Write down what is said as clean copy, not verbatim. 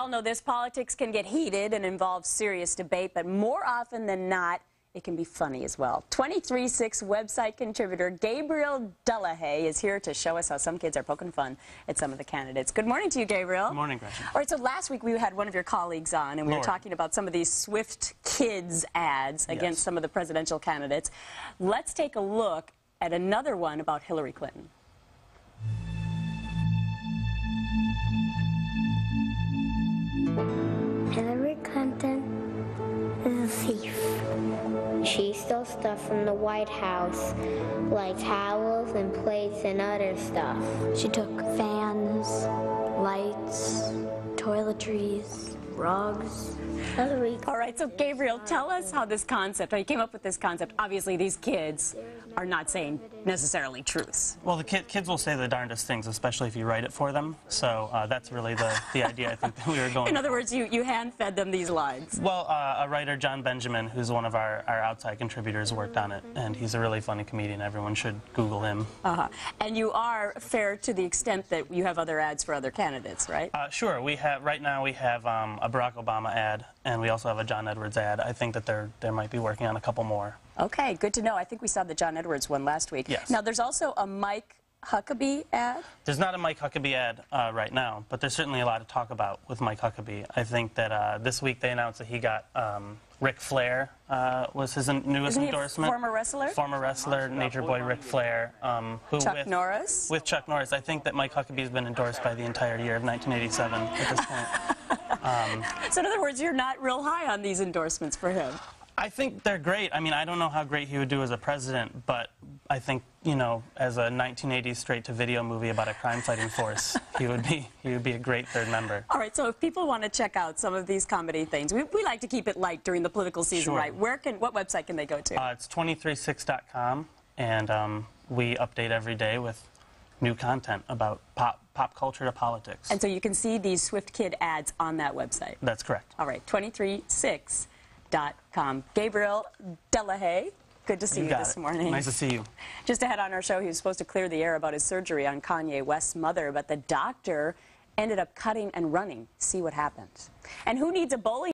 all know this, politics can get heated and involve serious debate, but more often than not, it can be funny as well. 23/6 website contributor Gabriel Delahaye is here to show us how some kids are poking fun at some of the candidates. Good morning to you, Gabriel. Good morning, Gretchen. All right, so last week we had one of your colleagues on, and we were talking about some of these Swift Kids ads against some of the presidential candidates. Let's take a look at another one about Hillary Clinton. Hillary Clinton is a thief. She stole stuff from the White House, like towels and plates and other stuff. She took fans, lights, toiletries, rugs. All right, so Gabriel, tell us how this concept, how you came up with this concept. Obviously, these kids are not saying necessarily truths. Well, the kids will say the darndest things, especially if you write it for them. So that's really the idea I think that we were going In other words, you hand-fed them these lines. Well, a writer, John Benjamin, who's one of our outside contributors, worked on it, and he's a really funny comedian. Everyone should Google him. And you are fair to the extent that you have other ads for other candidates, right? Sure. Right now we have a Barack Obama ad, and we also have a John Edwards ad. I think that they might be working on a couple more. Okay, good to know. I think we saw the John Edwards one last week. Yes. Now, there's also a Mike Huckabee ad? There's not a Mike Huckabee ad right now, but there's certainly a lot to talk about with Mike Huckabee. I think that this week they announced that he got Ric Flair was his newest Isn't he endorsement. A former wrestler? Former wrestler, Nature Boy Ric Flair. Chuck Norris? With Chuck Norris. I think that Mike Huckabee has been endorsed by the entire year of 1987 at this point. So in other words, you're not real high on these endorsements for him? I think they're great. I mean, I don't know how great he would do as a president, but I think, you know, as a 1980s straight-to-video movie about a crime-fighting force, he would be a great third member. All right, so if people want to check out some of these comedy things, we like to keep it light during the political season, Sure. right? What website can they go to? It's 236.com, and we update every day with new content about pop culture to politics. And so you can see these Swift Kid ads on that website? That's correct. All right, 236.com. Gabriel Delahaye, good to see you this morning. Nice to see you. Just ahead on our show, he was supposed to clear the air about his surgery on Kanye West's mother, but the doctor ended up cutting and running. See what happens. And who needs a bowling